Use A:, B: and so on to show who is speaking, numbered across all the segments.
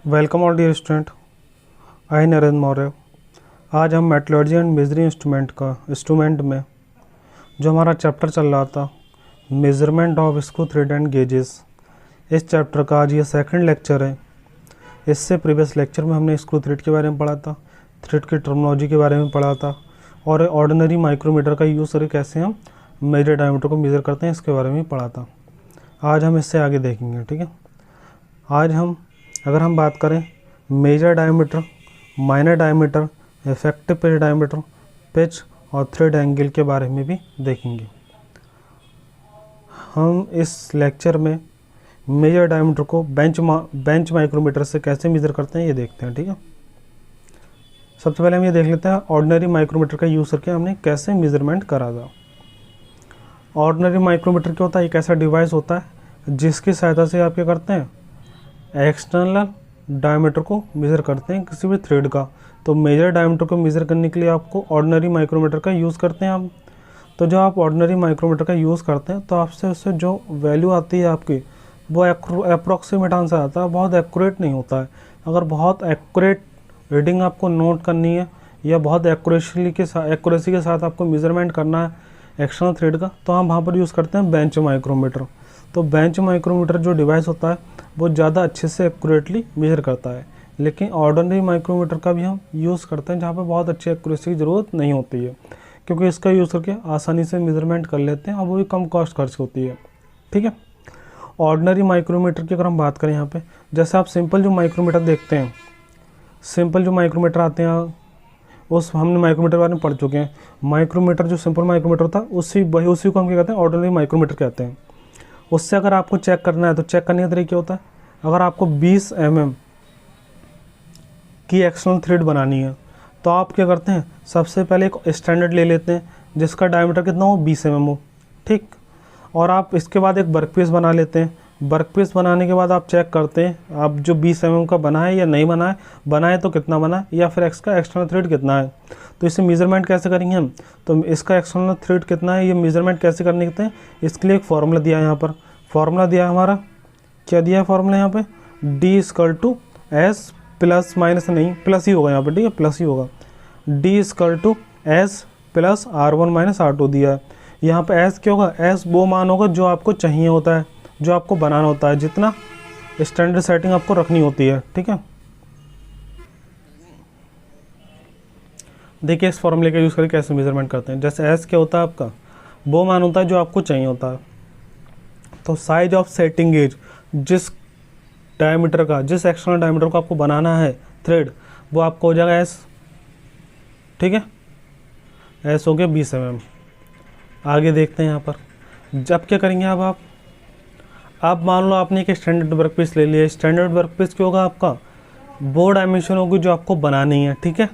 A: Welcome all dear student. I Narendra Maurya. आज हम metrology and measuring instrument में जो हमारा चैप्टर चल रहा था measurement of screw thread and gauges, इस चैप्टर का आज ये सेकंड लेक्चर है। इससे प्रीवियस लेक्चर में हमने स्क्रू थ्रेड के बारे में पढ़ा था, थ्रेड की टर्मिनोलॉजी के बारे में पढ़ा था और ऑर्डिनरी माइक्रोमीटर का यूज़ करके कैसे हम मेजर डायमीटर को मेज़र करते हैं इसके बारे में पढ़ा था। आज हम इससे आगे देखेंगे, ठीक है। आज अगर हम बात करें major diameter, minor diameter, effective pitch diameter, pitch और थ्रेड एंगल के बारे में भी देखेंगे। हम इस लेक्चर में मेजर डायमीटर को बेंच माइक्रोमीटर से कैसे मेज़र करते हैं ये देखते हैं, ठीक है। सबसे पहले हम ये देख लेते हैं ऑर्डिनरी माइक्रोमीटर का यूज़ करके हमने कैसे मेज़रमेंट करा था। ऑर्डिनरी माइक्रोमीटर क्या होता है? एक ऐसा डिवाइस होता है जिसकी सहायता से आप क्या करते हैं, एक्सटर्नल डायमीटर को मेज़र करते हैं किसी भी थ्रेड का। तो मेजर डायमीटर को मेज़र करने के लिए आपको ऑर्डिनरी माइक्रोमीटर का यूज़ करते हैं हम। तो जब आप ऑर्डिनरी माइक्रोमीटर का यूज़ करते हैं तो आपसे उससे जो वैल्यू आती है आपकी वो अप्रॉक्सीमेट आंसर आता है, बहुत एक्यूरेट नहीं होता है। अगर बहुत एक्यूरेट रीडिंग आपको नोट करनी है या बहुत एक्यूरेसी के साथ आपको मेज़रमेंट करना है एक्सटर्नल थ्रेड का, तो हम वहाँ पर यूज़ करते हैं बेंच माइक्रोमीटर। तो बेंच माइक्रोमीटर जो डिवाइस होता है वो ज़्यादा अच्छे से एक्यूरेटली मेजर करता है, लेकिन ऑर्डिनरी माइक्रोमीटर का भी हम यूज़ करते हैं जहाँ पे बहुत अच्छी एक्यूरेसी की ज़रूरत नहीं होती है, क्योंकि इसका यूज़ करके आसानी से मेजरमेंट कर लेते हैं और वो भी कम कॉस्ट खर्च होती है, ठीक है। ऑर्डिनरी माइक्रोमीटर की अगर हम बात करें यहाँ पे, जैसे आप सिंपल जो माइक्रोमीटर देखते हैं, सिंपल जो माइक्रोमीटर आते हैं उस हमने माइक्रोमीटर बारे में पढ़ चुके हैं। माइक्रोमीटर जो सिंपल माइक्रोमीटर था उसी को हम क्या कहते हैं, ऑर्डिनरी माइक्रोमीटर कहते हैं। उससे अगर आपको चेक करना है तो चेक करने का तरीका होता है, अगर आपको 20 mm की एक्सटर्नल थ्रेड बनानी है तो आप क्या करते हैं, सबसे पहले एक स्टैंडर्ड ले लेते हैं जिसका डायमीटर कितना हो, 20 mm हो, ठीक। और आप इसके बाद एक वर्कपीस बना लेते हैं। वर्कपीस बनाने के बाद आप चेक करते हैं आप जो 20 mm का बना है या नहीं बना है, बनाए तो कितना बना है, या फिर इसका एक्सटर्नल थ्रेड कितना है। तो इसे मेज़रमेंट कैसे करेंगे हम, तो इसका एक्सटर्नल थ्रेड कितना है ये मेज़रमेंट कैसे करने के हैं, इसके लिए एक फार्मूला दिया है। यहाँ पर फार्मूला दिया है हमारा, क्या दिया है फार्मूला यहाँ पे, D=S प्लस माइनस नहीं प्लस ही होगा यहाँ पर, ठीक है, प्लस ही होगा। D=S प्लस R1 - R2 दिया है। यहाँ पे S क्या होगा, S वो मान होगा जो आपको चाहिए होता है, जो आपको बनाना होता है, जितना स्टैंडर्ड सेटिंग आपको रखनी होती है, ठीक है। देखिए इस फॉर्मूले का यूज़ करके कैसे मेजरमेंट करते हैं। जैसे S क्या होता है आपका, वो मान होता है जो आपको चाहिए होता है। तो साइज ऑफ सेटिंग गेज, जिस डायमीटर का, जिस एक्सटर्नल डायमीटर को आपको बनाना है थ्रेड, वो आपको हो जाएगा S, ठीक है। S हो गया 20 mm। आगे देखते हैं यहाँ पर, जब क्या करेंगे आप मान लो आपने एक स्टैंडर्ड वर्कपीस ले लिया। स्टैंडर्ड वर्कपीस क्या होगा आपका, वो डायमेंशन होगी जो आपको बनानी है, ठीक है,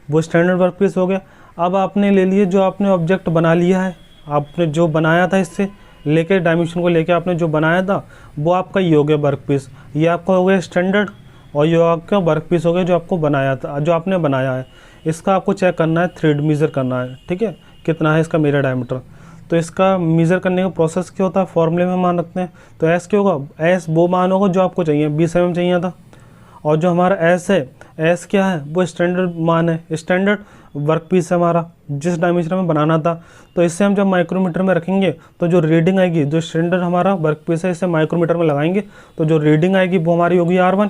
A: वो स्टैंडर्ड वर्कपीस हो गया। अब आपने ले लिए जो आपने ऑब्जेक्ट बना लिया है, आपने जो बनाया था इससे लेके डायमेंशन को लेके आपने जो बनाया था वो आपका ये हो गया वर्कपीस, ये आपका हो गया स्टैंडर्ड, और ये आपका वर्कपीस हो गया जो आपको बनाया था, जो आपने बनाया है। इसका आपको चेक करना है, थ्रेड मेज़र करना है, ठीक है, कितना है इसका मेरा डायमीटर। तो इसका मेज़र करने का प्रोसेस क्या होता है, फॉर्मूले में मान रखते हैं। तो एस क्या होगा, एस वो मान होगा जो आपको चाहिए, 20 mm चाहिए था, और जो हमारा एस है, एस क्या है, वो स्टैंडर्ड मान है, स्टैंडर्ड वर्कपीस है हमारा, जिस डायमेंशन में बनाना था। तो इससे हम जब माइक्रोमीटर में रखेंगे तो जो रीडिंग आएगी, जो स्टैंडर्ड हमारा वर्कपीस है इसे माइक्रोमीटर में लगाएंगे तो जो रीडिंग आएगी वो हमारी होगी R1,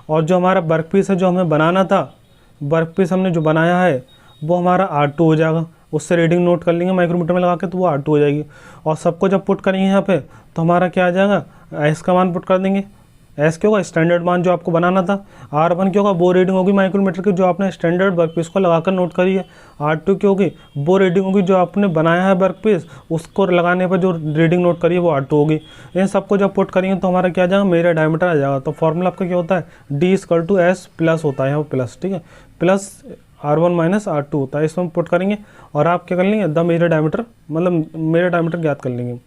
A: और जो हमारा वर्कपीस है जो हमें बनाना था, वर्कपीस हमने जो बनाया है वो हमारा R2 हो जाएगा। उससे रीडिंग नोट कर लेंगे माइक्रोमीटर में लगा के, तो वो R2 हो जाएगी। और सबको जब पुट करेंगे यहाँ पे तो हमारा क्या आ जाएगा, S का मान पुट कर देंगे। S क्या होगा, स्टैंडर्ड मान जो आपको बनाना था। R1 क्या होगा, वो रीडिंग होगी माइक्रोमीटर की जो आपने स्टैंडर्ड वर्कपीस को लगाकर नोट करी है। R2 क्या होगी, वो रीडिंग होगी जो आपने बनाया है वर्कपीस, उसको लगाने पर जो रीडिंग नोट करी है वो R2 होगी। इन सबको जब पुट करेंगे तो हमारा क्या आ जाएगा, मेरा डायमीटर आ जाएगा। तो फॉर्मूला आपका क्या होता है, D=S प्लस होता है यहाँ पर प्लस, ठीक है, प्लस R1 - R2 होता है। इसमें पुट करेंगे और आप क्या कर लेंगे, द मेजर डायमीटर, मतलब मेरा डायमीटर ज्ञात कर लेंगे।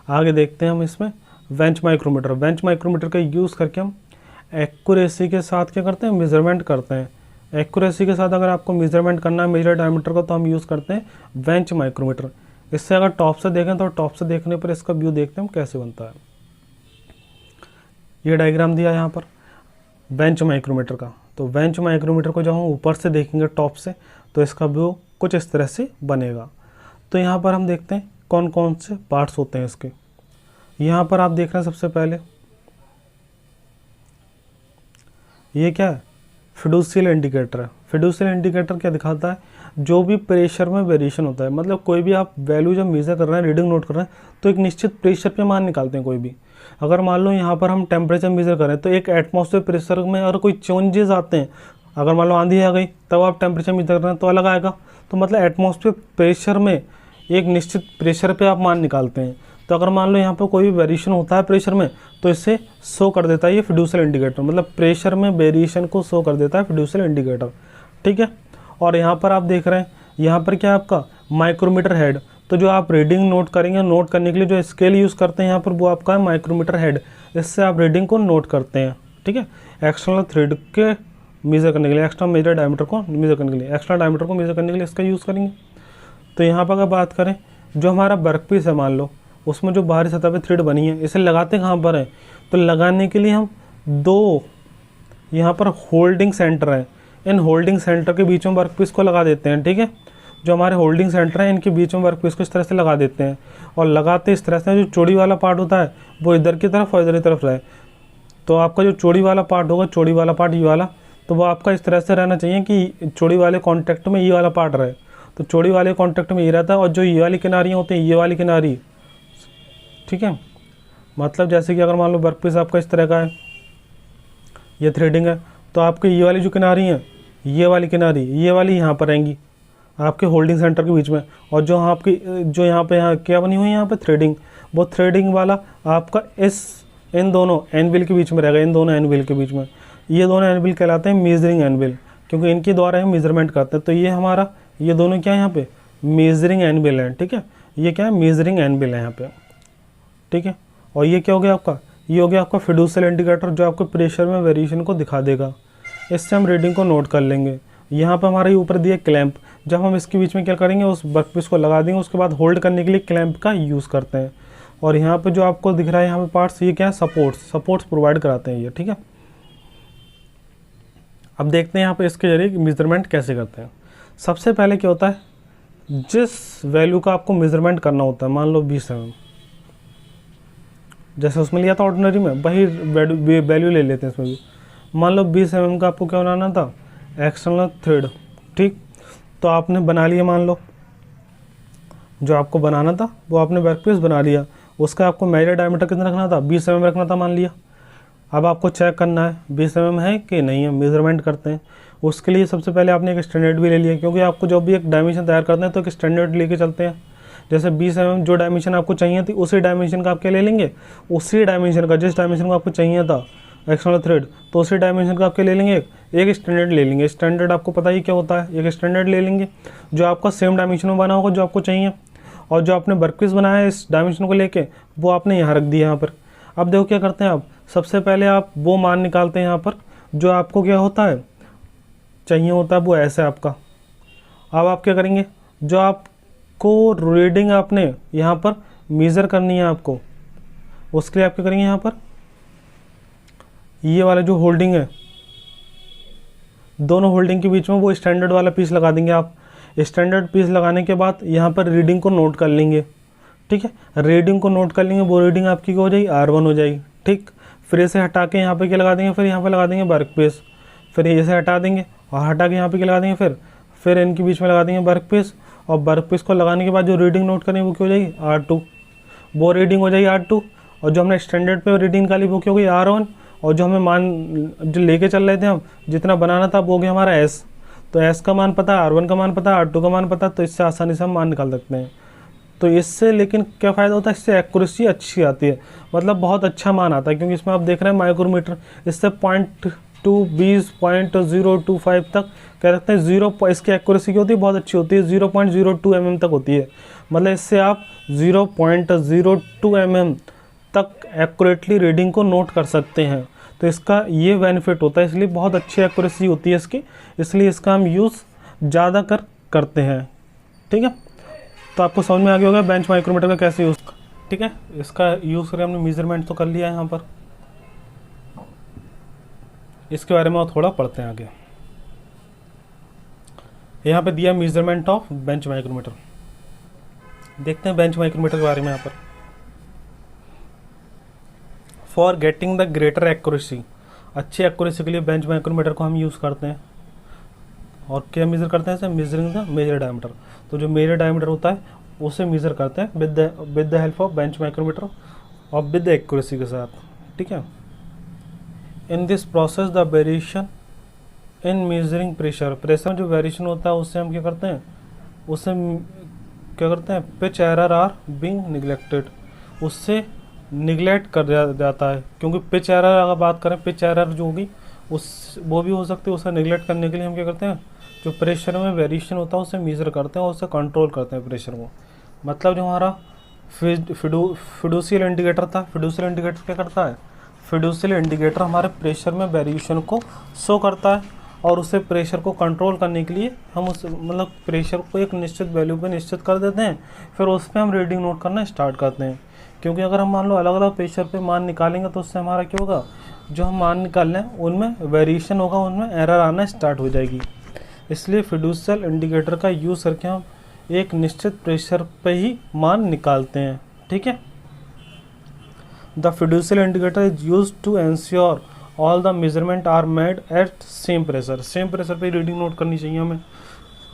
A: आगे देखते हैं हम इसमें बेंच माइक्रोमीटर। बेंच माइक्रोमीटर का यूज़ करके हम एक्यूरेसी के साथ क्या करते हैं, मेजरमेंट करते हैं। एक्यूरेसी के साथ अगर आपको मेजरमेंट करना है मेजर डायमीटर का तो हम यूज़ करते हैं बेंच माइक्रोमीटर। इससे अगर टॉप से देखें तो टॉप से देखने पर इसका व्यू देखते हैं हम कैसे बनता है। ये डायग्राम दिया है यहाँ पर। बेंच माइक्रोमीटर का। तो बेंच माइक्रोमीटर को जब हम ऊपर से देखेंगे टॉप से, तो इसका व्यू कुछ इस तरह से बनेगा। तो यहाँ पर हम देखते हैं कौन कौन से पार्ट्स होते हैं इसके। यहाँ पर आप देख रहे हैं सबसे पहले ये क्या है, फिडुशियल इंडिकेटर है। फिडुशियल इंडिकेटर क्या दिखाता है, जो भी प्रेशर में वेरिएशन होता है, मतलब कोई भी आप वैल्यू जब मेजर कर रहे हैं, रीडिंग नोट कर रहे हैं, तो एक निश्चित प्रेशर पे मान निकालते हैं कोई भी। अगर मान लो यहाँ पर हम टेम्परेचर मेजर करें, तो एक एटमॉस्फेयर प्रेशर में अगर कोई चेंजेस आते हैं, अगर मान लो आंधी आ गई तब आप टेम्परेचर मेजर कर रहे हैं तो अलग आएगा। तो मतलब एटमॉस्फेयर प्रेशर में एक निश्चित प्रेशर पे आप मान निकालते हैं। तो अगर मान लो यहाँ पर कोई भी वेरिएशन होता है प्रेशर में, तो इससे शो कर देता है ये फिडुशियल इंडिकेटर, मतलब प्रेशर में वेरिएशन को शो कर देता है फिडुशियल इंडिकेटर। ठीक है। और यहाँ पर आप देख रहे हैं, यहाँ पर क्या है आपका माइक्रोमीटर हेड। तो जो आप रीडिंग नोट करेंगे, नोट करने के लिए जो स्केल यूज़ करते हैं यहाँ पर, वो आपका है माइक्रोमीटर हेड। इससे आप रीडिंग को नोट करते हैं। ठीक है। एक्सटर्नल थ्रेड के मेजर करने के लिए, एक्स्ट्रा मेजर डायमीटर को मेजर करने के लिए, एक्स्ट्रा डायमीटर को मेजर करने के लिए इसका यूज़ करेंगे। तो यहाँ पर अगर बात करें, जो हमारा वर्कपीस है मान लो, उसमें जो बाहरी सतह पे थ्रेड बनी है, इसे लगाते कहाँ पर है, तो लगाने के लिए हम दो यहाँ पर होल्डिंग सेंटर है, इन होल्डिंग सेंटर के बीच में वर्कपीस को लगा देते हैं। ठीक है। जो हमारे होल्डिंग सेंटर है, इनके बीच में वर्कपीस को इस तरह से लगा देते हैं, और लगाते इस तरह से जो चौड़ी वाला पार्ट होता है वो इधर की तरफ और इधर की तरफ रहे। तो आपका जो चौड़ी वाला पार्ट होगा, चौड़ी वाला पार्ट ये वाला, तो वो आपका इस तरह से रहना चाहिए कि चौड़ी वाले कॉन्टैक्ट में ये वाला पार्ट रहे। तो चौड़ी वाले कॉन्टैक्ट में ये रहता है, और जो ये वाली किनारियाँ होती हैं, ये वाली किनारी। ठीक है। मतलब जैसे कि अगर मान लो वर्कपीस आपका इस तरह का है, ये थ्रेडिंग है, तो आपके ये वाली जो किनारी है, ये वाली किनारी, ये वाली यहाँ पर रहेंगी आपके होल्डिंग सेंटर के बीच में। और जो आपकी जो यहाँ पे यहाँ क्या बनी हुई है, यहाँ पे थ्रेडिंग, वो थ्रेडिंग वाला आपका इन दोनों एनविल के बीच में रहेगा, इन दोनों एनविल के बीच में। ये दोनों एनविल कहलाते हैं मेजरिंग एनविल, क्योंकि इनके द्वारा हम मेजरमेंट करते हैं। तो ये हमारा, ये दोनों क्या है यहाँ पे, मेजरिंग एनविल है। ठीक है। ये क्या है, मेजरिंग एनविल है यहाँ पे। ठीक है। और ये क्या हो गया आपका, ये हो गया आपका फिडुशियल इंडिकेटर, जो आपको प्रेशर में वेरिएशन को दिखा देगा। इससे हम रीडिंग को नोट कर लेंगे। यहाँ पर हमारे ऊपर दिया क्लैंप, जब हम इसके बीच में क्या करेंगे, उस वर्कपीस को लगा देंगे, उसके बाद होल्ड करने के लिए क्लैंप का यूज़ करते हैं। और यहाँ पे जो आपको दिख रहा है यहाँ पे पार्ट्स, ये क्या है, सपोर्ट्स प्रोवाइड कराते हैं ये। ठीक है। अब देखते हैं यहाँ पे इसके जरिए मेजरमेंट कैसे करते हैं। सबसे पहले क्या होता है, जिस वैल्यू का आपको मेजरमेंट करना होता है, मान लो 20 mm, जैसे उसमें लिया था ऑर्डिनरी में, वही वैल्यू ले लेते हैं इसमें भी। मान लो 20 mm का आपको क्या बनाना था, एक्सटर्नल थ्रेड। ठीक। तो आपने बना लिया, मान लो जो आपको बनाना था वो आपने वर्कपीस बना लिया, उसका आपको मेजर डायमीटर कितना रखना था, 20 mm रखना था मान लिया। अब आपको चेक करना है 20 mm है कि नहीं है, मेजरमेंट करते हैं। उसके लिए सबसे पहले आपने एक स्टैंडर्ड भी ले लिया, क्योंकि आपको जब भी एक डायमेंशन तैयार करते हैं तो एक स्टैंडर्ड लेके चलते हैं। जैसे 20 mm जो डायमेंशन आपको चाहिए थी, उसी डायमेंशन का आप क्या ले लेंगे, उसी डायमेंशन का, जिस डायमेंशन को आपको चाहिए था एक्सटर्नल थ्रेड, तो उसी डायमेंशन का आप क्या ले लेंगे, एक स्टैंडर्ड ले लेंगे। स्टैंडर्ड आपको पता ही क्या होता है, एक स्टैंडर्ड ले लेंगे जो आपका सेम डायमेंशन में बना होगा जो आपको चाहिए। और जो आपने वर्कपीस बनाया है इस डायमेंशन को लेके, वो आपने यहाँ रख दिया यहाँ पर। अब देखो क्या करते हैं आप, सबसे पहले आप वो मान निकालते हैं यहाँ पर जो आपको क्या होता है, चाहिए होता है, वो ऐसा है आपका। अब आप क्या करेंगे, जो आपको रीडिंग आपने यहाँ पर मेज़र करनी है आपको, उसके लिए आप क्या करेंगे, यहाँ पर ये वाला जो होल्डिंग है, दोनों होल्डिंग के बीच में वो स्टैंडर्ड वाला पीस लगा देंगे आप। स्टैंडर्ड पीस लगाने के बाद यहाँ पर रीडिंग को नोट कर लेंगे। ठीक है। रीडिंग को नोट कर लेंगे, वो रीडिंग आपकी क्या हो जाएगी, R1 हो जाएगी। ठीक। फिर इसे हटा के यहाँ पे क्या लगा देंगे, फिर यहाँ पे लगा देंगे वर्कपीस, फिर इसे हटा देंगे और हटा के यहाँ पे क्या लगा देंगे, फिर इनके बीच में लगा देंगे वर्कपीस। और वर्कपीस को लगाने के बाद जो रीडिंग नोट करेंगे वो क्या हो जाएगी, R2, वो रीडिंग हो जाएगी R2। और जो हमने स्टैंडर्ड पे रीडिंग निकाली वो क्या हो गई, R1। और जो हमें मान जो लेके चल रहे थे हम, जितना बनाना था वो हो गया हमारा S। तो S का मान पता है, R1 का मान पता है, R2 का मान पता है, तो इससे आसानी से हम मान निकाल सकते हैं। तो इससे लेकिन क्या फ़ायदा होता है, इससे एक्यूरेसी अच्छी आती है, मतलब बहुत अच्छा मान आता है। क्योंकि इसमें आप देख रहे हैं माइक्रोमीटर, इससे 0.025 तक कह सकते हैं, इसकी एक्यूरेसी की होती है बहुत अच्छी होती है, 0.02 mm तक होती है। मतलब इससे आप 0.02 mm तक एक्यूरेटली रीडिंग को नोट कर सकते हैं। तो इसका ये बेनिफिट होता है, इसलिए बहुत अच्छी एक्यूरेसी होती है इसकी, इसलिए इसका हम यूज़ ज़्यादा करते हैं। ठीक है। तो आपको समझ में आ गया होगा बेंच माइक्रोमीटर का कैसे यूज़। ठीक है। इसका यूज़ करके हमने मेजरमेंट तो कर लिया है यहाँ पर। इसके बारे में और थोड़ा पढ़ते हैं आगे। यहाँ पे दिया मेजरमेंट ऑफ बेंच माइक्रोमीटर। देखते हैं बेंच माइक्रोमीटर के बारे में। यहाँ पर for getting the greater accuracy, अच्छी एक्यूरेसी के लिए बेंच माइक्रोमीटर को हम यूज़ करते हैं। और क्या मेज़र करते हैं? Measuring the major diameter. तो जो मेजर डायमीटर होता है उसे मेज़र करते हैं with the help of bench micrometer और विद द एक्यूरेसी के साथ, ठीक है। In this process the variation in measuring pressure, pressure में जो वेरिएशन होता है उससे हम क्या करते हैं, उससे क्या करते हैं, pitch error are being neglected, उससे निगलेक्ट कर दिया जाता है। क्योंकि पिच एरर अगर बात करें, पिच एरर जो होगी उस वो भी हो सकती है, उसका निगलेक्ट करने के लिए हम क्या करते हैं, जो प्रेशर में वेरिएशन होता है उसे मेज़र करते हैं और उसे कंट्रोल करते हैं प्रेशर को। मतलब जो हमारा फिडुशियल इंडिकेटर था, फिडुशियल इंडिकेटर क्या करता है, फिडुशियल इंडिकेटर हमारे प्रेशर में वेरिएशन को शो करता है और उसे प्रेशर को कंट्रोल करने के लिए हम उस मतलब प्रेशर को एक निश्चित वैल्यू पे निश्चित कर देते हैं, फिर उस पर हम रीडिंग नोट करना स्टार्ट करते हैं। क्योंकि अगर हम मान लो अलग अलग प्रेशर पे मान निकालेंगे तो उससे हमारा क्या होगा, जो हम मान निकाल रहे हैं उनमें वेरिएशन होगा, उनमें एरर आना स्टार्ट हो जाएगी। इसलिए फिडुशियल इंडिकेटर का यूज़ करके हम एक निश्चित प्रेशर पे ही मान निकालते हैं, ठीक है। The fiducial indicator is use to ensure all the measurement are made at same pressure, same pressure पे रीडिंग नोट करनी चाहिए हमें।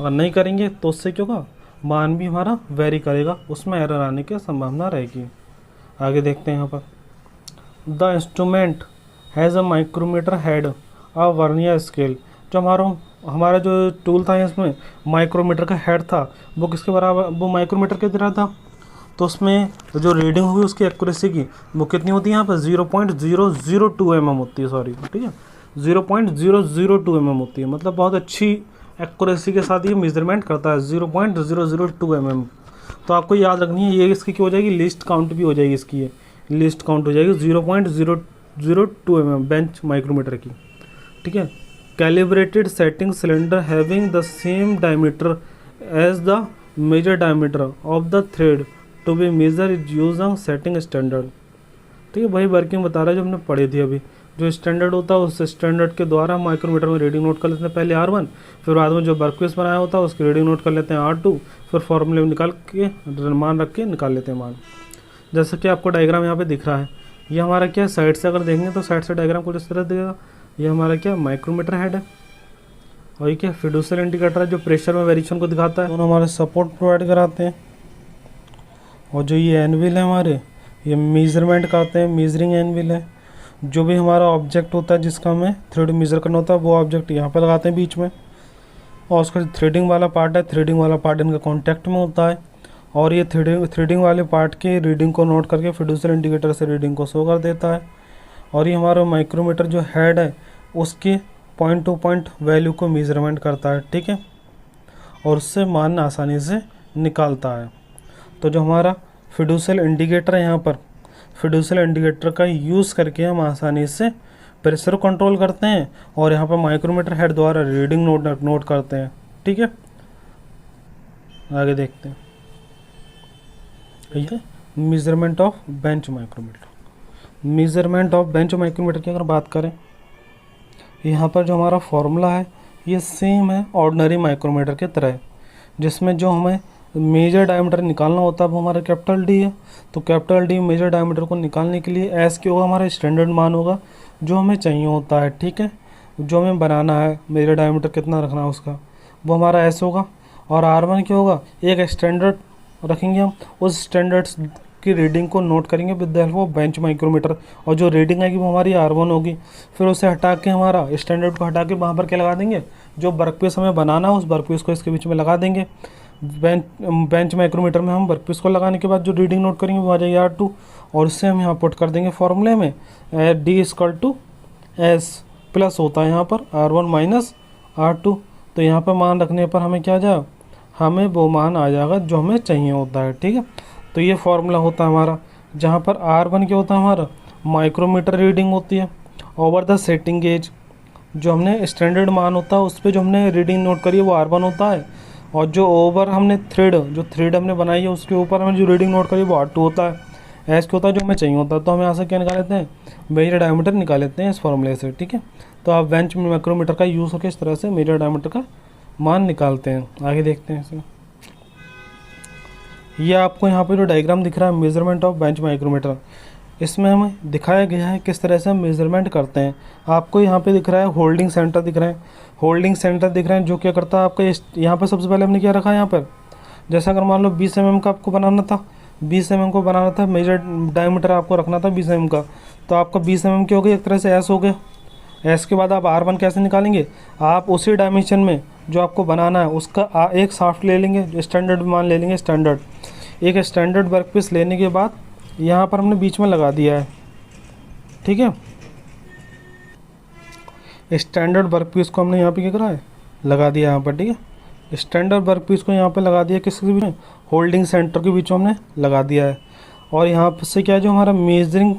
A: अगर नहीं करेंगे तो उससे क्या होगा, मान भी हमारा वेरी करेगा, उसमें एरर आने की संभावना रहेगी। आगे देखते हैं यहाँ पर, the instrument has a micrometer head a vernier scale. जो हमारा जो टूल था इसमें माइक्रोमीटर का हेड था, वो किसके बराबर, वो माइक्रोमीटर के तरह था। तो उसमें जो रीडिंग हुई उसकी एक्यूरेसी की वो कितनी होती है, यहाँ पर 0.002 mm होती है, सॉरी, ठीक है, 0.002 mm होती है। मतलब बहुत अच्छी एक्यूरेसी के साथ ये मेजरमेंट करता है, 0.002 mm। तो आपको याद रखनी है, ये इसकी क्या हो जाएगी, लिस्ट काउंट भी हो जाएगी, इसकी ये लिस्ट काउंट हो जाएगी 0.002 mm बेंच माइक्रोमीटर की, ठीक है। Calibrated setting cylinder having the same diameter as the major diameter of the thread to be measure is using setting standard, ठीक है। वही वर्किंग बता रहा है जो हमने पढ़ी थी अभी। जो स्टैंडर्ड होता है उस स्टैंडर्ड के द्वारा माइक्रोमीटर में रीडिंग नोट कर लेते हैं, पहले R1, फिर बाद में जो वर्कपीस बनाया होता है उसकी रीडिंग नोट कर लेते हैं R2, फिर फॉर्मूले में निकाल के मान रख के निकाल लेते हैं मान। जैसे कि आपको डायग्राम यहाँ पे दिख रहा है, ये हमारा क्या साइड से अगर देखेंगे तो साइड से डायग्राम कुछ इस तरह दिखेगा। ये हमारा क्या माइक्रोमीटर हेड है और ये क्या फिडुशियल इंडिकेटर है जो प्रेशर में वेरिएशन को दिखाता है। दोनों हमारे सपोर्ट प्रोवाइड कराते हैं। और जो ये एनविल है हमारे, ये मेजरमेंट करते हैं, मेजरिंग एनविल है। जो भी हमारा ऑब्जेक्ट होता है जिसका हमें थ्रेड मेजर करना होता है वो ऑब्जेक्ट यहाँ पे लगाते हैं बीच में। और उसका थ्रेडिंग वाला पार्ट है, थ्रेडिंग वाला पार्ट इनका कॉन्टैक्ट में होता है और ये थ्रेडिंग वाले पार्ट के रीडिंग को नोट करके फिडुशियल इंडिकेटर से रीडिंग को शो कर देता है। और ये हमारा माइक्रोमीटर जो हेड है उसके पॉइंट टू पॉइंट वैल्यू को मेजरमेंट करता है, ठीक है, और उससे मान आसानी से निकालता है। तो जो हमारा फिडुशियल इंडिकेटर है, यहाँ पर फिडुशियल इंडिकेटर का यूज़ करके हम आसानी से प्रेशर कंट्रोल करते हैं और यहाँ पर माइक्रोमीटर हेड द्वारा रीडिंग नोट करते हैं, ठीक है। आगे देखते हैं, ये measurement of bench micrometer. Measurement of bench micrometer की अगर बात करें, यहाँ पर जो हमारा फॉर्मूला है ये सेम है ऑर्डिनरी माइक्रोमीटर के तरह, जिसमें जो हमें मेजर डायमीटर निकालना होता है वो हमारा कैपिटल डी है। तो कैपिटल डी मेजर डायमीटर को निकालने के लिए एस क्या होगा, हमारा स्टैंडर्ड मान होगा जो हमें चाहिए होता है, ठीक है। जो हमें बनाना है मेजर डायमीटर कितना रखना है उसका, वो हमारा एस होगा। और R1 क्या होगा, एक स्टैंडर्ड रखेंगे हम, उस स्टैंडर्ड्स की रीडिंग को नोट करेंगे with the help of bench micrometer और जो रीडिंग आएगी वो हमारी R1 होगी। फिर उसे हटा के हमारा स्टैंडर्ड को हटा के वहाँ पर क्या लगा देंगे, जो वर्कपीस हमें बनाना है उस वर्कपीस को इसके बीच में लगा देंगे। बेंच माइक्रोमीटर में हम वर्कपीस को लगाने के बाद जो रीडिंग नोट करेंगे वो आ जाएगी R2 और उससे हम यहाँ पुट कर देंगे फॉर्मूले में D=S प्लस होता है यहाँ पर R1 माइनस R2। तो यहाँ पर मान रखने पर हमें क्या आ जाएगा, हमें वो मान आ जाएगा जो हमें चाहिए होता है, ठीक है। तो ये फॉर्मूला होता है हमारा, जहाँ पर R1 क्या होता है, हमारा माइक्रोमीटर रीडिंग होती है ओवर द सेटिंग गेज। जो हमने स्टैंडर्ड मान होता है उस पर जो हमने रीडिंग नोट करी है वो R1 होता है और जो ओवर हमने थ्रेड हमने बनाई है उसके ऊपर हमने जो रीडिंग नोट करी है वो R2 होता है। एस क्या होता है जो हमें चाहिए होता है, तो हम यहाँ से क्या निकाल लेते हैं, मेजर डायमीटर निकाल लेते हैं इस फॉर्मूले से, ठीक है। तो आप बेंच माइक्रोमीटर का यूज़ होकर इस तरह से मेजर डायमीटर का मान निकालते हैं। आगे देखते हैं इसे। ये आपको यहाँ पे जो डायग्राम दिख रहा है मेजरमेंट ऑफ बेंच माइक्रोमीटर, इसमें हमें दिखाया गया है किस तरह से हम मेजरमेंट करते हैं। आपको यहाँ पे दिख रहा है होल्डिंग सेंटर दिख रहे हैं, होल्डिंग सेंटर दिख रहे हैं जो क्या करता है आपका, यहाँ पर सबसे पहले हमने क्या रखा है यहाँ पर, जैसे अगर मान लो 20 mm का आपको बनाना था, 20 mm को बनाना था, मेजर डायमीटर आपको रखना था 20 mm का, तो आपका 20 mm की हो गई, एक तरह से एस हो गया। एस के बाद आप R1 कैसे निकालेंगे, आप उसी डायमेंशन में जो आपको बनाना है उसका एक शाफ्ट ले लेंगे, स्टैंडर्ड मान ले लेंगे, स्टैंडर्ड एक स्टैंडर्ड वर्क पीस लेने के बाद यहाँ पर हमने बीच में लगा दिया है, ठीक है। स्टैंडर्ड वर्क पीस को हमने यहाँ पे क्या करा है, लगा दिया यहाँ पर, ठीक है। स्टैंडर्ड वर्क पीस को यहाँ पे लगा दिया, किसके बीच में, होल्डिंग सेंटर के बीच में हमने लगा दिया है। और यहाँ से क्या जो हमारा मेजरिंग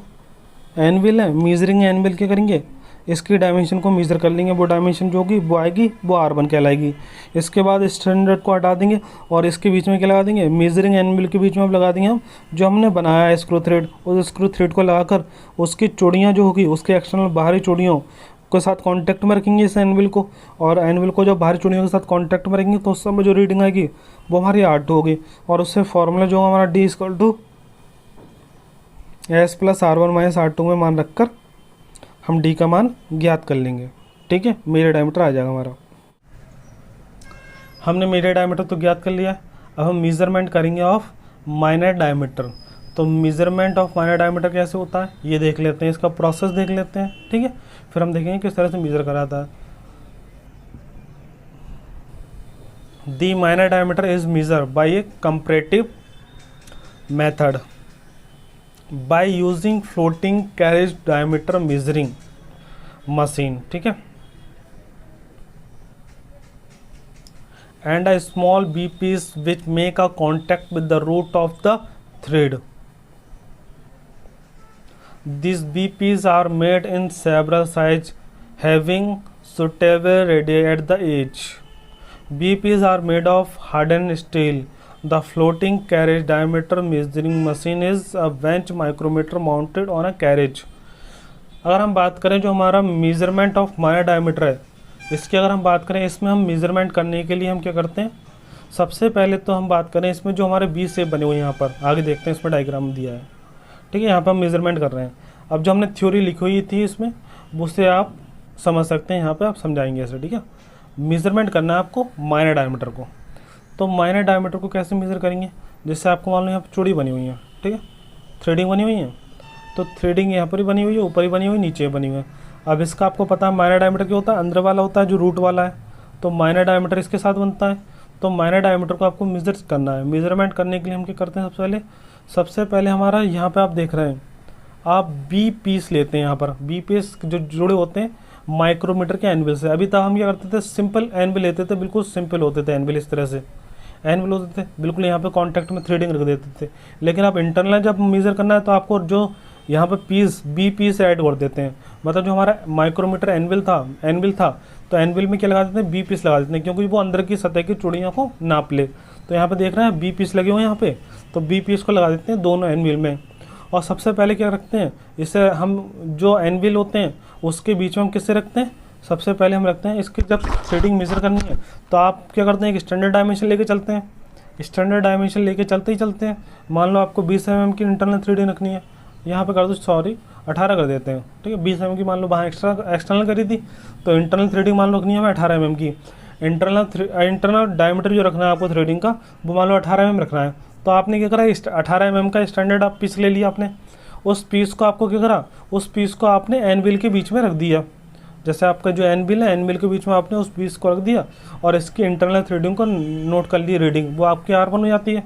A: एनविल है, मेजरिंग एनविल क्या करेंगे, इसकी डायमेंशन को मेज़र कर लेंगे, वो डायमेंशन जो होगी वो आएगी, वो R1 कहलाएगी। इसके बाद स्टैंडर्ड को हटा देंगे और इसके बीच में क्या लगा देंगे, मेजरिंग एनविल के बीच में अब लगा देंगे हम जो हमने बनाया है स्क्रू थ्रेड, उस स्क्रू थ्रेड को लगाकर उसकी चूड़ियाँ जो होगी उसके एक्सटर्नल बाहरी चूड़ियों के साथ कांटेक्ट में रखेंगे इस एनविल को, और एनविल को जब बाहरी चूड़ियों के साथ कांटेक्ट में रखेंगे तो उस समय जो रीडिंग आएगी वो हमारी R2 होगी। और उससे फॉर्मूला जो हमारा D = S + R1 - R2 में मान रखकर हम D का मान ज्ञात कर लेंगे, ठीक है। मेजर डायमीटर आ जाएगा हमारा। हमने मेजर डायमीटर तो ज्ञात कर लिया, अब हम मेजरमेंट करेंगे ऑफ माइनर डायमीटर। तो मेजरमेंट ऑफ माइनर डायमीटर कैसे होता है ये देख लेते हैं, इसका प्रोसेस देख लेते हैं, ठीक है। फिर हम देखेंगे किस तरह से मेजर कराता है। The minor diameter is measure by A comparative method by using floating carriage diameter measuring machine, ठीक है, and a small B piece which make a contact with the root of the thread. These B pieces are made in several sizes having suitable radii at the edge. B pieces are made of hardened steel. The floating carriage diameter measuring machine is a bench micrometer mounted on a carriage. अगर हम बात करें जो हमारा measurement of minor diameter है, इसकी अगर हम बात करें, इसमें हम मेजरमेंट करने के लिए हम क्या करते हैं, सबसे पहले तो हम बात करें इसमें जो हमारे बी शेप बने हुए हैं, यहाँ पर आगे देखते हैं इसमें डायग्राम दिया है, ठीक है। यहाँ पर हम मेजरमेंट कर रहे हैं। अब जो हमने थ्योरी लिखी हुई थी इसमें, उससे आप समझ सकते हैं, यहाँ पर आप समझाएंगे ऐसे, ठीक है। मेजरमेंट करना है आपको माइनर डायमीटर को, तो माइनर डायमीटर को कैसे मेज़र करेंगे, जैसे आपको मान लो यहाँ पर चूड़ी बनी हुई है, ठीक है, थ्रेडिंग बनी हुई है, तो थ्रेडिंग यहाँ पर ही बनी हुई है, ऊपर ही बनी हुई, नीचे बनी हुई है। अब इसका आपको पता है माइनर डायमीटर क्या होता है, अंदर वाला होता है जो रूट वाला है, तो माइनर डायमीटर इसके साथ बनता है। तो माइनर डायमीटर को आपको मेजर करना है। मेजरमेंट करने के लिए हम क्या करते हैं, सबसे पहले हमारा यहाँ पर आप देख रहे हैं, आप बी पीस लेते हैं। यहाँ पर बी पीस जो जुड़े होते हैं माइक्रोमीटर के एनविल से। अभी तक हम क्या करते थे, सिंपल एनविल लेते थे, बिल्कुल सिंपल होते थे एनविल, इस तरह से एनविल होते थे, बिल्कुल यहाँ पे कांटेक्ट में थ्रेडिंग रख देते थे। लेकिन आप इंटरनल जब मेज़र करना है तो आपको जो यहाँ पे पीस बी पीस ऐड कर देते हैं, मतलब जो हमारा माइक्रोमीटर एनविल था तो एनविल में क्या लगा देते हैं, बी पीस लगा देते हैं, क्योंकि वो अंदर की सतह की चूड़ियों को नाप ले। तो यहाँ पे देख रहे हैं बी पीस लगे हुए हैं यहाँ पे, तो बी पीस को लगा देते हैं दोनों एनविल में। और सबसे पहले क्या रखते हैं, इससे हम जो एनविल होते हैं उसके बीच में हम किससे रखते हैं, सबसे पहले हम रखते हैं इसकी जब थ्रेडिंग मेजर करनी है तो आप क्या करते हैं, एक स्टैंडर्ड डायमेंशन लेके चलते हैं। स्टैंडर्ड डायमेंशन लेके चलते हैं, मान लो आपको 20 mm की इंटरनल थ्रेडिंग रखनी है, यहाँ पे कर दो 18 कर देते हैं, ठीक है। 20 mm की मान लो वहाँ एक्सटर्नल करी थी, तो इंटरनल थ्रेडिंग मान लो रखनी है हमें 18 mm की। इंटरनल डायमीटर जो रखना है आपको थ्रेडिंग का, वो मान लो 18 mm रखना है। तो आपने क्या करा, 18 mm का स्टैंडर्ड आप पीस ले लिया आपने, उस पीस को आपको क्या करा, उस पीस को आपने एनविल के बीच में रख दिया। जैसे आपका जो एनविल है, एनविल के बीच में आपने उस पीस को रख दिया और इसकी इंटरनल थ्रेडिंग को नोट कर ली रीडिंग, वो आपकी R1 हो जाती है।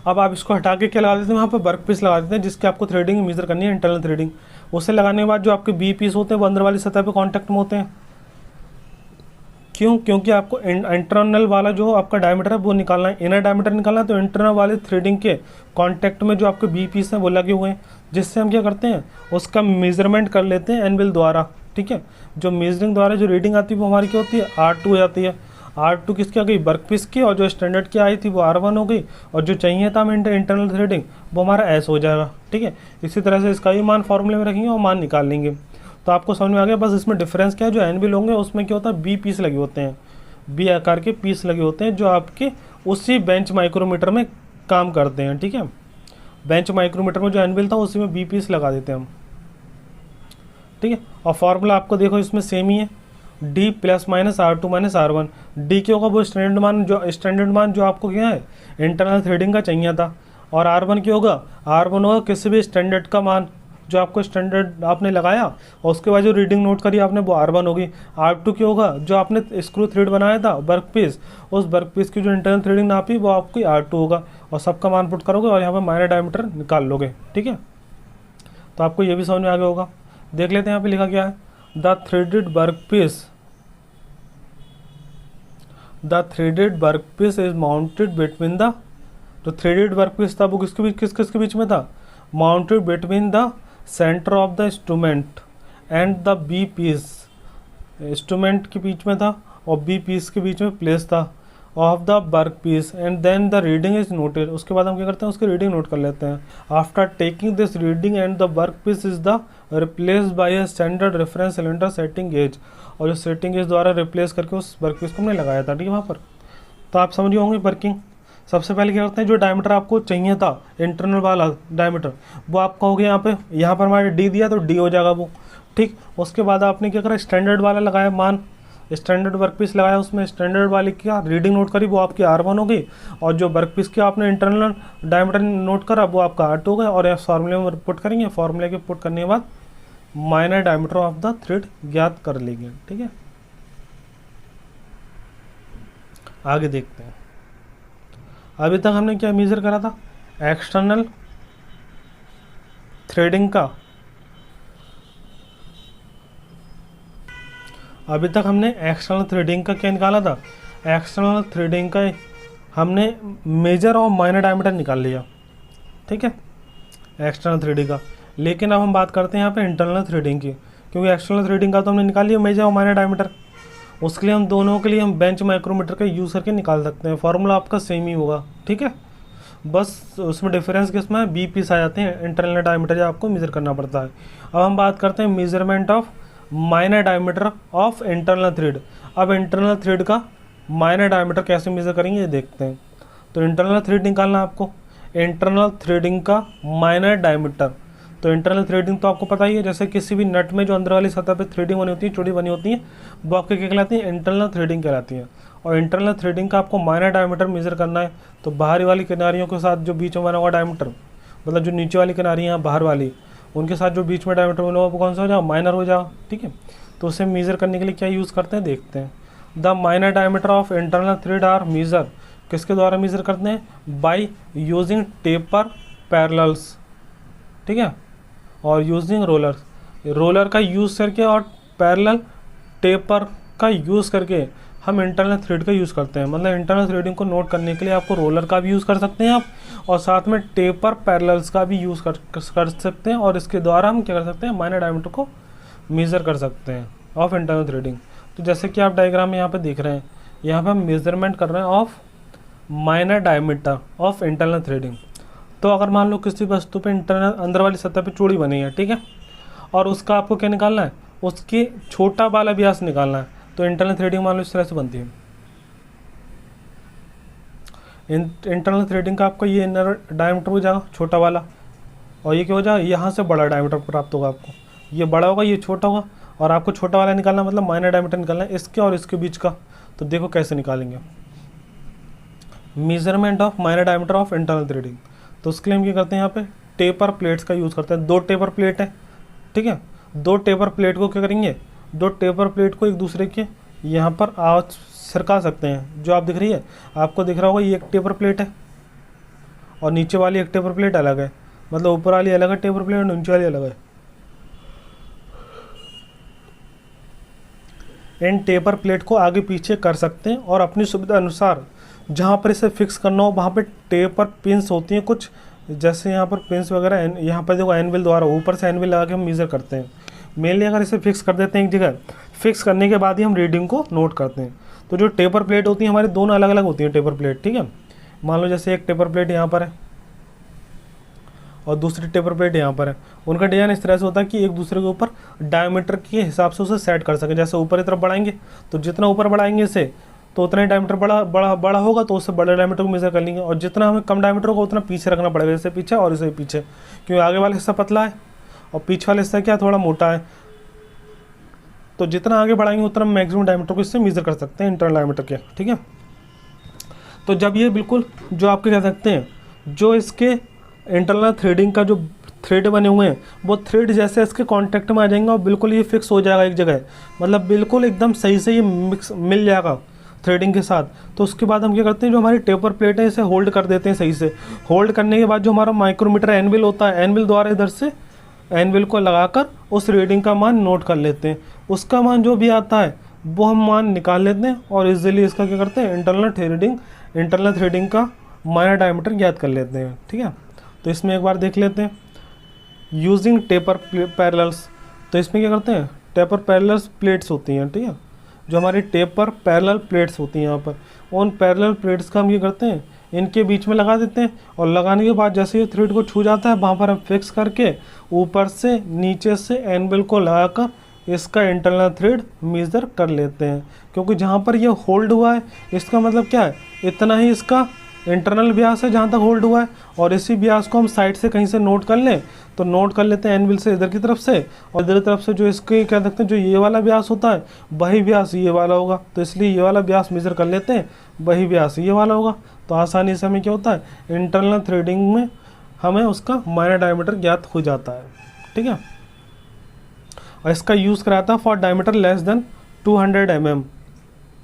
A: अब आप इसको हटा के क्या लगा देते हैं, वहाँ पर वर्क पीस लगा देते हैं जिसकी आपको थ्रेडिंग मेजर करनी है, इंटरनल थ्रेडिंग। उसे लगाने के बाद जो आपके बी पीस होते हैं वो अंदर वाली सतह पे कांटेक्ट में होते हैं। क्यों, क्योंकि आपको इंटरनल वाला जो आपका डायमीटर है वो निकालना है, इनर डायमीटर निकालना है, तो इंटरनल वाले थ्रेडिंग के कांटेक्ट में जो आपके बी पीस हैं वो लगे हुए हैं, जिससे हम क्या करते हैं, उसका मेजरमेंट कर लेते हैं एनविल द्वारा, ठीक है। जो मेजरिंग द्वारा जो रीडिंग आती है वो हमारी क्या होती है, R2 हो जाती है। R2 किसकी आ गई, वर्क पीस की, और जो स्टैंडर्ड की आई थी वो R1 हो गई, और जो चाहिए था हमें इंटरनल थ्रेडिंग वो हमारा S हो जाएगा। ठीक है, इसी तरह से इसका भी मान फॉर्मूले में रखेंगे और मान निकाल लेंगे। तो आपको समझ में आ गया। बस इसमें डिफरेंस क्या है, जो एनविल होंगे उसमें क्या होता है, बी पीस लगे होते हैं, बी आकार के पीस लगे होते हैं जो आपके उसी बेंच माइक्रोमीटर में काम करते हैं। ठीक है, बेंच माइक्रोमीटर में जो एनविल था उसी में बी पीस लगा देते हैं हम। ठीक है, और फार्मूला आपको देखो इसमें सेम ही है, D plus minus R2 minus R1। D क्या होगा, वो स्टैंडर्ड मान जो आपको क्या है इंटरनल थ्रेडिंग का चाहिए था, और R1 क्या होगा, R1 होगा किसी भी स्टैंडर्ड का मान जो आपको स्टैंडर्ड आपने लगाया, और उसके बाद जो रीडिंग नोट करी आपने वो R1 होगी। R2 क्या होगा, जो आपने स्क्रू थ्रेड बनाया था वर्क पीस, उस वर्क पीस की जो इंटरनल थ्रेडिंग नापी वो आपकी R2 होगा, और सबका मान पुट करोगे और यहाँ पर माइनर डायमीटर निकाल लोगे। ठीक है, तो आपको ये भी समझ में आ गया होगा। देख लेते हैं यहाँ पे लिखा क्या है, the threaded work piece is mounted between the, जो थ्रेडेड वर्क पीस था वो किसके बीच में था, mounted between the centre of the instrument and the b piece, instrument के बीच में था और बी पीस के बीच में प्लेस था of the work piece, and then the reading is noted. उसके बाद हम क्या करते हैं, उसकी रीडिंग नोट कर लेते हैं। After taking this reading and the work piece is the replace by a standard reference cylinder setting gauge, और जो सेटिंग गेज द्वारा रिप्लेस करके उस वर्क पीस को हमने लगाया था। ठीक है, वहाँ पर तो आप समझ होंगे वर्किंग। सबसे पहले क्या करते हैं, जो डायमीटर आपको चाहिए था इंटरनल वाला डायमीटर वो आपका हो गया यहाँ पर हमारे डी दिया तो डी हो जाएगा वो। ठीक, उसके बाद आपने क्या करा, स्टैंडर्ड वाला लगाया मान, स्टैंडर्ड वर्क पीस लगाया, उसमें स्टैंडर्ड वाली क्या रीडिंग नोट करी वो आपकी R1 हो गई, और जो वर्क पीस की आपने इंटरनल डायमीटर नोट करा वो आपका R2 हो गया, और यह फार्मूले में पुट करेंगे, फार्मूले के पुट करने के बाद minor diameter of the thread ज्ञात कर लेंगे। ठीक है, आगे देखते हैं। अभी तक हमने क्या मेजर करा था, एक्सटर्नल थ्रेडिंग का, अभी तक हमने एक्सटर्नल थ्रेडिंग का क्या निकाला था, एक्सटर्नल थ्रेडिंग का हमने मेजर और माइनर डायमीटर निकाल लिया। ठीक है, एक्सटर्नल थ्रेडिंग का। लेकिन अब हम बात करते हैं यहाँ पे इंटरनल थ्रेडिंग की, क्योंकि एक्सटर्नल थ्रेडिंग का तो हमने निकाल लिया मेजर और माइनर डायमीटर, उसके लिए हम दोनों के लिए हम बेंच माइक्रोमीटर का यूज़ करके निकाल सकते हैं। फार्मूला आपका सेम ही होगा। ठीक है, बस उसमें डिफरेंस किसमें है, बी पीस आ जाते हैं, इंटरनल डायमीटर जो आपको मेज़र करना पड़ता है। अब हम बात करते हैं measurement of minor diameter of internal thread. अब इंटरनल थ्रेड का माइनर डायमीटर कैसे मेज़र करेंगे ये देखते हैं। तो इंटरनल थ्रेड निकालना है आपको, इंटरनल थ्रेडिंग का माइनर डायमीटर। तो इंटरनल थ्रेडिंग तो आपको पता ही है, जैसे किसी भी नट में जो अंदर वाली सतह पे थ्रेडिंग बनी होती है, चूड़ी बनी होती है, वो आपके क्या कहलाती है, इंटरनल थ्रेडिंग कहलाती है। और इंटरनल थ्रेडिंग का आपको माइनर डायमीटर मेजर करना है, तो बाहरी वाली किनारियों के साथ जो बीच में बना हुआ डायमीटर, मतलब जो नीचे वाली किनारी है बाहर वाली, उनके साथ जो बीच में डायमीटर बना हुआ वो कौन सा हो जाएगा, माइनर हो जाएगा। ठीक है, तो उसे मेजर करने के लिए क्या यूज़ करते हैं देखते हैं। The minor diameter of internal thread are measure, किसके द्वारा मेजर करते हैं, बाई यूजिंग टेपर पैरेलल्स। ठीक है, और यूजिंग रोलर का यूज़ करके और पैरेलल टेपर का यूज़ करके हम इंटरनल थ्रेड का यूज़ करते हैं। मतलब इंटरनल थ्रेडिंग को नोट करने के लिए आपको रोलर का भी यूज़ कर सकते हैं आप, और साथ में टेपर पैरेलल्स का भी यूज़ कर सकते हैं, और इसके द्वारा हम क्या कर सकते हैं, माइनर डायमीटर को मेज़र कर सकते हैं ऑफ इंटरनल थ्रेडिंग। तो जैसे कि आप डायग्राम में यहाँ पे देख रहे हैं, यहाँ पे हम मेजरमेंट कर रहे हैं of minor diameter of internal threading. तो अगर मान लो किसी वस्तु पे इंटरनल अंदर वाली सतह पे चूड़ी बनी है, ठीक है, और उसका आपको क्या निकालना है, उसके छोटा वाला व्यास निकालना है, तो इंटरनल थ्रेडिंग मान लो इस तरह से बनती है। इंटरनल थ्रेडिंग का आपको ये इनर डायमीटर हो जाएगा छोटा वाला, और ये क्या हो जाएगा, यहाँ से बड़ा डायमीटर प्राप्त होगा आपको, ये बड़ा होगा ये छोटा होगा, और आपको छोटा वाला निकालना मतलब माइनर डायमीटर निकालना है इसके और इसके बीच का। तो देखो कैसे निकालेंगे, measurement of minor diameter of internal threading. तो उसके लिए हम क्या करते हैं, यहाँ पे टेपर प्लेट्स का यूज़ करते हैं। 2 टेपर प्लेट है, ठीक है, 2 टेपर प्लेट को क्या करेंगे, 2 टेपर प्लेट को एक दूसरे के यहाँ पर आवाज सरका सकते हैं। जो आप दिख रही है, आपको दिख रहा होगा ये एक टेपर प्लेट है और नीचे वाली एक टेपर प्लेट अलग है, मतलब ऊपर वाली अलग है टेपर प्लेट और नीचे वाली अलग है। इन टेपर प्लेट को आगे पीछे कर सकते हैं और अपनी सुविधा अनुसार जहाँ पर इसे फिक्स करना हो वहाँ पे टेपर पिंस होती हैं कुछ, जैसे यहाँ पर पिंस वगैरह, यहाँ पर देखो एनविल द्वारा ऊपर से एनविल लगा के हम मेज़र करते हैं। मेनली अगर इसे फिक्स कर देते हैं एक जगह फिक्स करने के बाद ही हम रीडिंग को नोट करते हैं। तो जो टेपर प्लेट होती है हमारी दोनों अलग अलग होती हैं टेपर प्लेट, ठीक है। मान लो जैसे एक टेपर प्लेट यहाँ पर है और दूसरी टेपर प्लेट यहाँ पर है, उनका डिजाइन इस तरह से होता है कि एक दूसरे के ऊपर डायमीटर के हिसाब से उसे सेट कर सके। जैसे ऊपर की तरफ बढ़ाएंगे तो जितना ऊपर बढ़ाएंगे इसे तो उतना ही डायमीटर बड़ा होगा, तो उससे बड़े डायमीटर को मेजर कर लेंगे, और जितना हमें कम डायमीटर होगा उतना पीछे रखना पड़ेगा, जैसे पीछे और इसे पीछे, क्योंकि आगे वाला हिस्सा पतला है और पीछे वाला हिस्सा क्या थोड़ा मोटा है। तो जितना आगे बढ़ाएंगे उतना मैक्सिमम डायमीटर को इससे मेजर कर सकते हैं इंटरनल डायमीटर के, ठीक है। तो जब ये बिल्कुल जो आपके कह सकते हैं जो इसके इंटरनल थ्रेडिंग का जो थ्रेड बने हुए हैं वो थ्रेड जैसे इसके कांटेक्ट में आ जाएंगे और बिल्कुल ये फिक्स हो जाएगा एक जगह, मतलब बिल्कुल एकदम सही से ये मिक्स मिल जाएगा थ्रेडिंग के साथ। तो उसके बाद हम क्या करते हैं, जो हमारी टेपर प्लेट है इसे होल्ड कर देते हैं सही से। होल्ड करने के बाद जो हमारा माइक्रोमीटर एनविल होता है, एनविल द्वारा इधर से एनविल को लगाकर उस रीडिंग का मान नोट कर लेते हैं। उसका मान जो भी आता है वो हम मान निकाल लेते हैं और इजीली इसका क्या करते हैं, इंटरनल थ्रेडिंग का माइनर डायमीटर ज्ञात कर लेते हैं, ठीक है। तो इसमें एक बार देख लेते हैं यूजिंग टेपर पैरेलल्स। तो इसमें क्या करते हैं, टेपर पैरेलल्स प्लेट्स होती हैं, ठीक है, जो हमारी टेपर पैरेलल प्लेट्स होती हैं यहाँ पर, उन पैरेलल प्लेट्स का हम ये करते हैं इनके बीच में लगा देते हैं, और लगाने के बाद जैसे ये थ्रेड को छू जाता है वहाँ पर हम फिक्स करके ऊपर से नीचे से एनविल को लगाकर इसका इंटरनल थ्रेड मेजर कर लेते हैं। क्योंकि जहाँ पर ये होल्ड हुआ है इसका मतलब क्या है, इतना ही इसका इंटरनल व्यास है जहाँ तक होल्ड हुआ है, और इसी व्यास को हम साइड से कहीं से नोट कर लें तो नोट कर लेते हैं एनविल से इधर की तरफ से, और इधर की तरफ से जो इसके क्या देखते हैं जो ये वाला व्यास होता है वही व्यास ये वाला होगा, तो इसलिए ये वाला व्यास मेजर कर लेते हैं, वही व्यास ये वाला होगा। तो आसानी से हमें क्या होता है, इंटरनल थ्रेडिंग में हमें उसका माइनर डायमीटर ज्ञात हो जाता है, ठीक है। और इसका यूज़ कराता है for diameter less than 200 mm,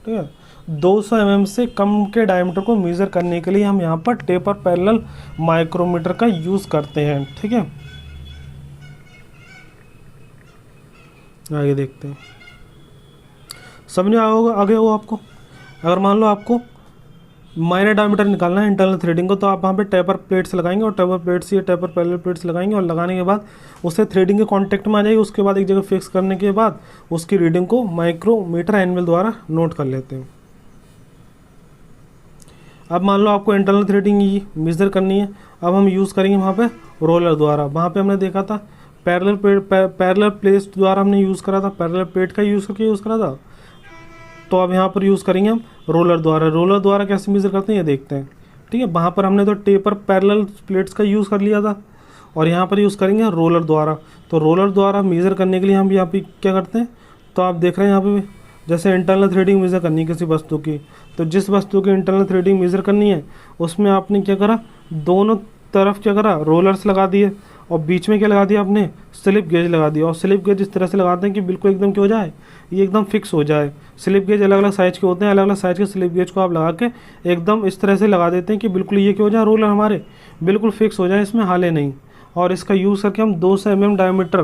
A: ठीक है। 200 mm से कम के डायमीटर को मेज़र करने के लिए हम यहाँ पर टेपर पैरेलल माइक्रोमीटर का यूज़ करते हैं, ठीक है। आगे देखते हैं, समझ में आगे होगा आपको। अगर मान लो आपको माइनर डायमीटर निकालना है इंटरनल थ्रेडिंग को, तो आप वहाँ पे टेपर प्लेट्स लगाएंगे और टेपर प्लेट्स ये टेपर पैरेलल प्लेट्स लगाएंगे, और लगाने के बाद उससे थ्रेडिंग के कांटेक्ट में आ जाएगी। उसके बाद एक जगह फिक्स करने के बाद उसकी रीडिंग को माइक्रोमीटर एनविल द्वारा नोट कर लेते हैं। अब मान लो आपको इंटरनल थ्रेडिंग मेजर करनी है, अब हम यूज़ करेंगे वहाँ पे रोलर द्वारा। वहाँ पे हमने देखा था पैरेलल प्लेट्स द्वारा हमने यूज़ करा था, पैरेलल प्लेट का यूज़ करा था। तो अब यहाँ पर यूज़ करेंगे हम रोलर द्वारा कैसे मेजर करते हैं ये देखते हैं, ठीक है। वहाँ पर हमने तो टेपर पैरेलल प्लेट्स का यूज़ कर लिया था, और यहाँ पर यूज़ करेंगे रोलर द्वारा। तो रोलर द्वारा मेज़र करने के लिए हम यहाँ पे क्या करते हैं, तो आप देख रहे हैं यहाँ पे जैसे इंटरनल थ्रेडिंग मेज़र करनी है किसी वस्तु की, तो जिस वस्तु की इंटरनल थ्रेडिंग मेज़र करनी है उसमें आपने क्या करा, दोनों तरफ क्या करा, रोलर्स लगा दिए, और बीच में क्या लगा दिया आपने, स्लिप गेज लगा दिया। और स्लिप गेज इस तरह से लगाते हैं कि बिल्कुल एकदम क्या हो जाए, ये एकदम फिक्स हो जाए। स्लिप गेज अलग अलग साइज़ के होते हैं, अलग अलग साइज़ के स्लिप गेज को आप लगा के एकदम इस तरह से लगा देते हैं कि बिल्कुल ये क्या हो जाए, रोलर हमारे बिल्कुल फिक्स हो जाए, इसमें हिले नहीं। और इसका यूज़ करके हम 200 mm डायमीटर,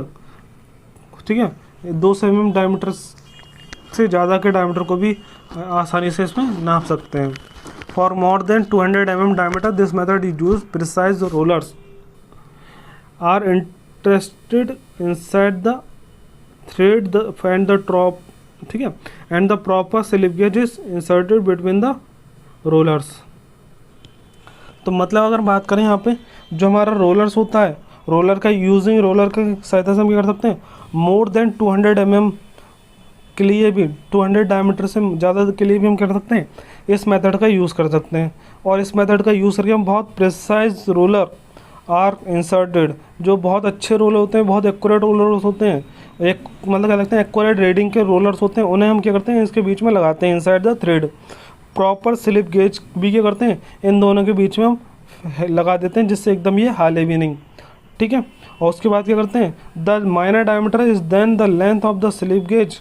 A: ठीक है, 200 mm डायमीटर से ज़्यादा के डायमीटर को भी आसानी से इसमें नाप सकते हैं। For more than 200 mm diameter this method is use precise rollers are interested inside the thread and the trough, ठीक है, and the proper slip gauge is inserted between the rollers. तो मतलब अगर बात करें यहाँ पे जो हमारा रोलर्स होता है, रोलर का यूजिंग रोलर की सहायता से हम क्या कर सकते हैं, मोर देन 200 mm के लिए भी, 200 डायमीटर से ज़्यादा के लिए भी हम कर सकते हैं इस मेथड का यूज़ कर सकते हैं। और इस मेथड का यूज़ करके हम बहुत प्रिसाइज रोलर आर इंसर्टेड, जो बहुत अच्छे रोलर होते हैं, बहुत एक्यूरेट रोलर्स होते हैं, एक मतलब क्या लगते हैं एक्यूरेट रीडिंग के रोलर्स होते हैं, उन्हें हम क्या करते हैं इसके बीच में लगाते हैं inside the thread. Proper slip gauge भी क्या करते हैं इन दोनों के बीच में हम लगा देते हैं, जिससे एकदम ये हिले भी नहीं, ठीक है। और उसके बाद क्या करते हैं, the minor diameter is then the length of the slip gauge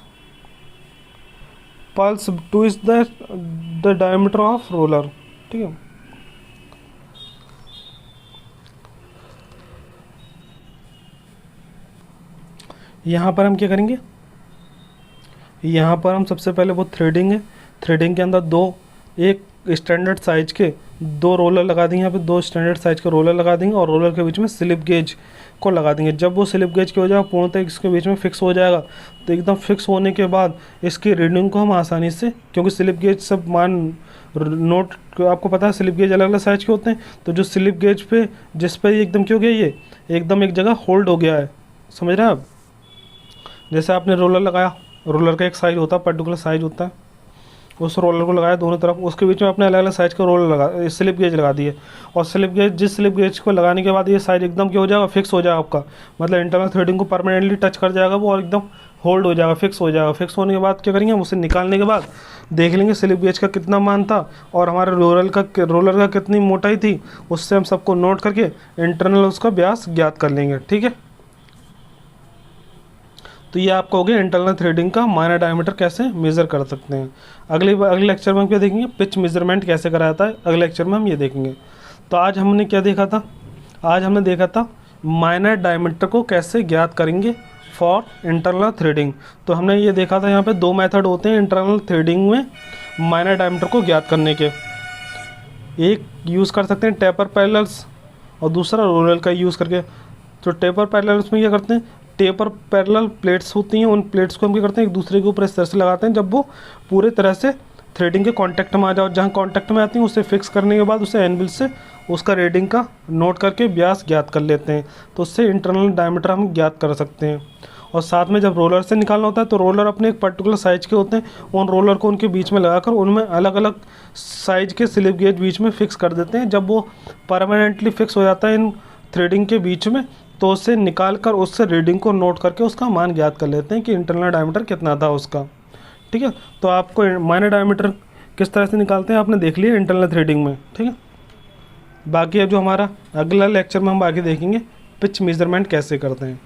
A: plus two is the diameter of roller, ठीक है। यहाँ पर हम क्या करेंगे, यहाँ पर हम सबसे पहले वो थ्रेडिंग है, थ्रेडिंग के अंदर दो एक स्टैंडर्ड साइज के दो रोलर लगा देंगे, यहाँ पे दो स्टैंडर्ड साइज के रोलर लगा देंगे और रोलर के बीच में स्लिप गेज को लगा देंगे। जब वो स्लिप गेज की हो जाएगा पूर्णतः इसके बीच में फिक्स हो जाएगा, तो एकदम फिक्स होने के बाद इसकी रीडिंग को हम आसानी से, क्योंकि स्लिप गेज सब मान नोट आपको पता है स्लिप गेज अलग अलग साइज के होते हैं, तो जो स्लिप गेज पे जिस पर एकदम क्यों गया ये एकदम एक जगह होल्ड हो गया है, समझ रहे हैं आप। जैसे आपने रोलर लगाया, रोलर का एक साइज होता है, पर्टिकुलर साइज होता है, उस रोलर को लगाया दोनों तरफ, उसके बीच में अपने अलग अलग साइज का रोलर लगा स्लिप गेज लगा दिए, और स्लिप गेज जिस स्लिप गेज को लगाने के बाद ये साइज एकदम क्या हो जाएगा, फिक्स हो जाएगा आपका, मतलब इंटरनल थ्रेडिंग को परमानेंटली टच कर जाएगा वो और एकदम होल्ड हो जाएगा, फिक्स हो जाएगा। फिक्स होने के बाद क्या करेंगे हम उसे निकालने के बाद देख लेंगे स्लिप गेज का कितना मान था और हमारे रोलर का कितनी मोटाई थी, उससे हम सबको नोट करके इंटरनल उसका व्यास ज्ञात कर लेंगे, ठीक है। तो ये आपका हो गया इंटरनल थ्रेडिंग का माइनर डायमीटर कैसे मेज़र कर सकते हैं। अगले लेक्चर में हम क्या देखेंगे, पिच मेजरमेंट कैसे करा जाता है, अगले लेक्चर में हम ये देखेंगे। तो आज हमने क्या देखा था, आज हमने देखा था माइनर डायमीटर को कैसे ज्ञात करेंगे फॉर इंटरनल थ्रेडिंग। तो हमने ये देखा था यहाँ पे दो मेथड होते हैं इंटरनल थ्रेडिंग में माइनर डायमीटर को ज्ञात करने के, एक यूज़ कर सकते हैं टेपर पैरेलल्स और दूसरा रोलर का यूज़ करके। तो टेपर पैरेलल्स में क्या करते हैं, टेपर पैरेलल प्लेट्स होती हैं, उन प्लेट्स को हम क्या करते हैं एक दूसरे के ऊपर इस तरह से लगाते हैं जब वो पूरे तरह से थ्रेडिंग के कांटेक्ट में आ जाओ, जहाँ कांटेक्ट में आती हैं उसे फिक्स करने के बाद उसे एनविल से उसका रीडिंग का नोट करके व्यास ज्ञात कर लेते हैं, तो उससे इंटरनल डायमीटर हम ज्ञात कर सकते हैं। और साथ में जब रोलर से निकालना होता है तो रोलर अपने एक पर्टिकुलर साइज के होते हैं, उन रोलर को उनके बीच में लगाकर उनमें अलग अलग साइज के स्लिप गेज बीच में फिक्स कर देते हैं। जब वो परमानेंटली फिक्स हो जाता है इन थ्रेडिंग के बीच में, तो उसे निकाल कर उससे रीडिंग को नोट करके उसका मान ज्ञात कर लेते हैं कि इंटरनल डायमीटर कितना था उसका, ठीक है। तो आपको माइनर डायमीटर किस तरह से निकालते हैं आपने देख लिया इंटरनल थ्रेडिंग में, ठीक है। बाकी अब जो हमारा अगला लेक्चर में हम बाकी देखेंगे पिच मेजरमेंट कैसे करते हैं।